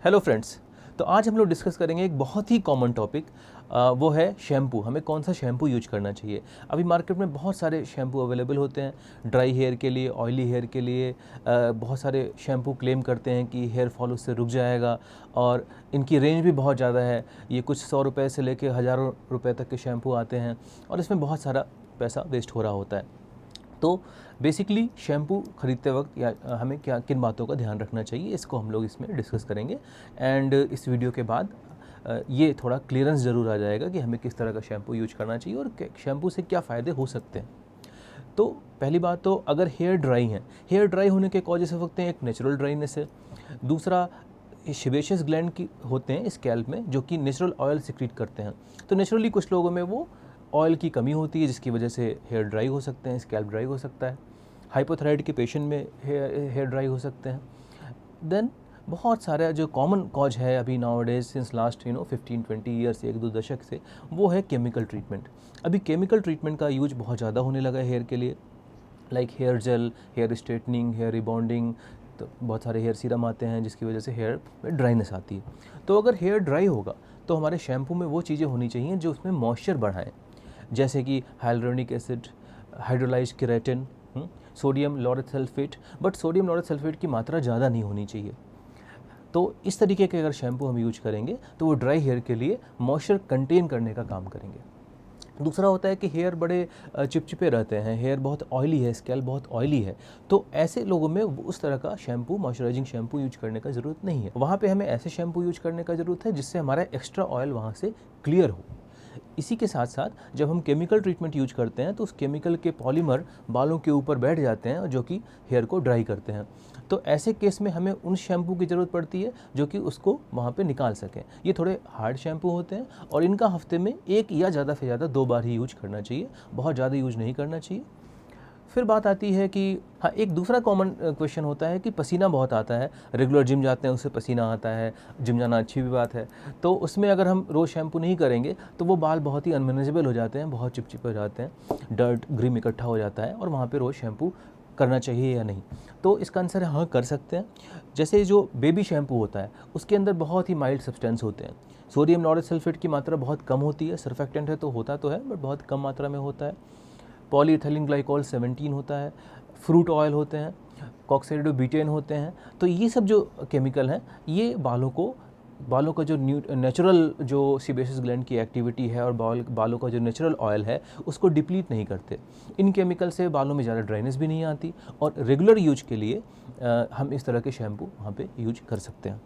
Hello friends. तो आज हम लोग डिस्कस करेंगे एक बहुत ही कॉमन टॉपिक, वो है शैम्पू। हमें कौन सा शैम्पू यूज करना चाहिए। अभी मार्केट में बहुत सारे शैम्पू अवेलेबल होते हैं, ड्राई हेयर के लिए, ऑयली हेयर के लिए। बहुत सारे शैम्पू क्लेम करते हैं कि हेयर फॉल उससे रुक जाएगा और इनकी रेंज भी बहुत ज़्यादा है। ये कुछ 100 रुपये से लेके हज़ारों रुपये तक के शैम्पू आते हैं और इसमें बहुत सारा पैसा वेस्ट हो रहा होता है। तो बेसिकली शैम्पू ख़रीदते वक्त या हमें क्या किन बातों का ध्यान रखना चाहिए, इसको हम लोग इसमें डिस्कस करेंगे। एंड इस वीडियो के बाद ये थोड़ा क्लियरेंस ज़रूर आ जाएगा कि हमें किस तरह का शैम्पू यूज करना चाहिए और शैम्पू से क्या फ़ायदे हो सकते हैं। तो पहली बात, तो अगर हेयर ड्राई हैं, हेयर ड्राई होने के कॉजेस हो सकते हैं, एक नेचुरल ड्राइनेस है, दूसरा सेबेशियस ग्लैंड की होते हैं स्कैल्प में जो कि नेचुरल ऑयल सिक्रीट करते हैं। तो नेचुरली कुछ लोगों में वो ऑयल की कमी होती है जिसकी वजह से हेयर ड्राई हो सकते हैं, स्कैल्प ड्राई हो सकता है। हाइपोथायराइड के पेशेंट में हेयर ड्राई हो सकते हैं। देन बहुत सारा जो कॉमन कॉज है अभी नाउअडेज सिंस लास्ट 15-20 ईयर्स, 1-2 दशक से, वो है केमिकल ट्रीटमेंट। अभी केमिकल ट्रीटमेंट का यूज बहुत ज़्यादा होने लगा है हेयर के लिए, like hair gel, hair straightening, hair rebonding. तो बहुत सारे हेयर सीरम आते हैं जिसकी वजह से हेयर में ड्राइनेस आती है। तो अगर हेयर ड्राई होगा तो हमारे शैम्पू में वो चीज़ें होनी चाहिए जो उसमें मॉइस्चर बढ़ाएं, जैसे कि hyaluronic acid, hydrolysed keratin, sodium laureate sulphate. But sodium laureate sulphate की मात्रा ज़्यादा नहीं होनी चाहिए। तो इस तरीके के अगर शैम्पू हम यूज करेंगे तो वो ड्राई हेयर के लिए मॉइस्चर कंटेन करने का काम करेंगे। दूसरा होता है कि हेयर बड़े चिपचिपे रहते हैं, हेयर बहुत ऑयली है, स्कैल्प बहुत ऑयली है, तो ऐसे लोगों में उस तरह का शैम्पू, मॉइस्चराइजिंग शैम्पू यूज करने का ज़रूरत नहीं है। वहाँ पे हमें ऐसे शैम्पू यूज करने का ज़रूरत है जिससे हमारा एक्स्ट्रा ऑयल वहाँ से क्लियर हो। इसी के साथ साथ जब हम केमिकल ट्रीटमेंट यूज करते हैं तो उस केमिकल के पॉलीमर बालों के ऊपर बैठ जाते हैं जो कि हेयर को ड्राई करते हैं। तो ऐसे केस में हमें उन शैम्पू की ज़रूरत पड़ती है जो कि उसको वहाँ पे निकाल सकें। ये थोड़े हार्ड शैम्पू होते हैं और इनका हफ्ते में 1 या ज़्यादा से ज़्यादा 2 बार ही यूज करना चाहिए, बहुत ज़्यादा यूज नहीं करना चाहिए। फिर बात आती है कि हाँ, एक दूसरा कॉमन क्वेश्चन होता है कि पसीना बहुत आता है, रेगुलर जिम जाते हैं उससे पसीना आता है, जिम जाना अच्छी भी बात है, तो उसमें अगर हम रोज़ शैम्पू नहीं करेंगे तो वो बाल बहुत ही अनमैनेजेबल हो जाते हैं, बहुत चिपचिपे हो जाते हैं, डर्ट ग्रीम इकट्ठा हो जाता है और वहाँ पे रोज़ शैम्पू करना चाहिए या नहीं। तो इसका आंसर है हाँ, कर सकते हैं। जैसे जो बेबी शैम्पू होता है उसके अंदर बहुत ही माइल्ड सब्सटेंस होते हैं, सोडियम लॉरेट सल्फेट की मात्रा बहुत कम होती है, सर्फेक्टेंट है तो होता तो है बट बहुत कम मात्रा में होता है। पॉलीइथिलीन ग्लाइकोल 17 होता है, फ्रूट ऑयल होते हैं, कॉक्साइडोब्यूटेन होते हैं। तो ये सब जो केमिकल हैं ये बालों का जो नेचुरल जो सीबेसियस ग्लैंड की एक्टिविटी है और बालों का जो नेचुरल ऑयल है उसको डिप्लीट नहीं करते। इन केमिकल से बालों में ज़्यादा ड्राइनेस भी नहीं आती और रेगुलर यूज के लिए हम इस तरह के शैम्पू वहाँ पे यूज कर सकते हैं।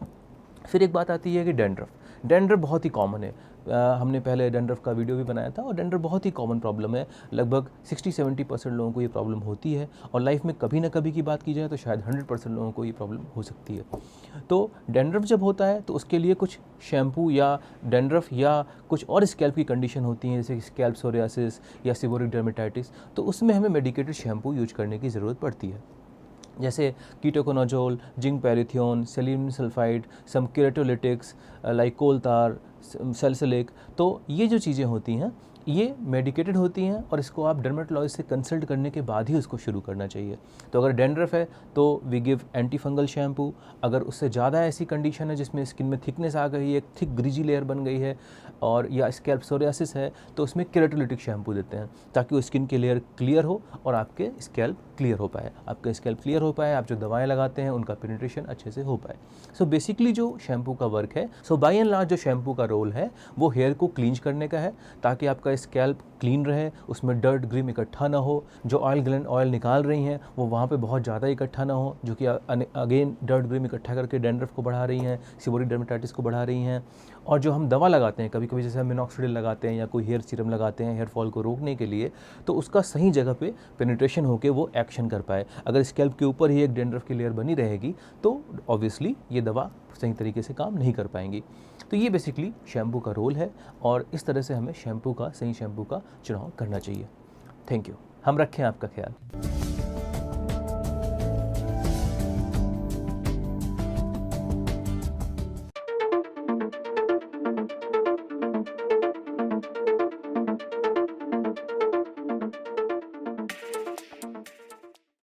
फिर एक बात आती है कि डैंड्रफ बहुत ही कॉमन है। हमने पहले डैंड्रफ का वीडियो भी बनाया था और डैंड्रफ बहुत ही कॉमन प्रॉब्लम है। लगभग 60-70% लोगों को ये प्रॉब्लम होती है और लाइफ में कभी ना कभी की बात की जाए तो शायद 100% लोगों को ये प्रॉब्लम हो सकती है। तो डैंड्रफ जब होता है तो उसके लिए कुछ शैम्पू या डैंड्रफ या कुछ और स्कैल्प की कंडीशन होती हैं जैसे कि स्कैल्प सोरियासिस या सीबोरिक डर्मेटाइटिस, तो उसमें हमें मेडिकेटेड शैम्पू यूज करने की ज़रूरत पड़ती है, जैसे कीटोकोनाजोल, जिंक पैरिथियोन, सेलिनियम सल्फाइड, सम केराटोलिटिक्स लाइक कोलतार, सैलिसिलिक। तो ये जो चीज़ें होती हैं ये मेडिकेटेड होती हैं और इसको आप डर्मेटोलॉजिस्ट से कंसल्ट करने के बाद ही उसको शुरू करना चाहिए। तो अगर डैंड्रफ है तो we give anti fungal shampoo. अगर उससे ज़्यादा ऐसी कंडीशन है जिसमें स्किन में थिकनेस आ गई है, एक थिक ग्रीजी लेयर बन गई है और या स्कैल्प सोरियासिस है तो उसमें केराटोलिटिक शैम्पू देते हैं ताकि वो स्किन की लेयर क्लियर हो और आपके स्कैल्प क्लियर हो पाए, आपका स्कैल्प क्लियर हो पाए, आप जो दवाएं लगाते हैं उनका पेनिट्रेशन अच्छे से हो पाए। सो बेसिकली जो शैम्पू का वर्क है, सो बाय एंड लार्ज जो शैम्पू का रोल है वो हेयर को क्लींज करने का है ताकि आपका स्कैल्प क्लीन रहे, उसमें डर्ट ग्रीम इकट्ठा ना हो, जो ऑयल ग्लैंड ऑयल निकाल रही हैं वो वहाँ पे बहुत ज़्यादा इकट्ठा ना हो जो कि अगेन डर्ट ग्रीम इकट्ठा करके डैंड्रफ को बढ़ा रही हैं, सीबोरिक डर्मेटाइटिस को बढ़ा रही हैं। और जो हम दवा लगाते हैं कभी कभी, जैसे हम मिनॉक्सिडिल लगाते हैं या कोई हेयर सीरम लगाते हैं हेयर फॉल को रोकने के लिए, तो उसका सही जगह पे पेनिट्रेशन होकर वो एक्शन कर पाए। अगर स्कैल्प के ऊपर ही एक डैंड्रफ की लेयर बनी रहेगी तो ऑब्वियसली ये दवा सही तरीके से काम नहीं कर पाएंगी। तो ये बेसिकली शैम्पू का रोल है और इस तरह से हमें सही शैम्पू का चुनाव करना चाहिए। Thank you. हम रखें आपका ख्याल।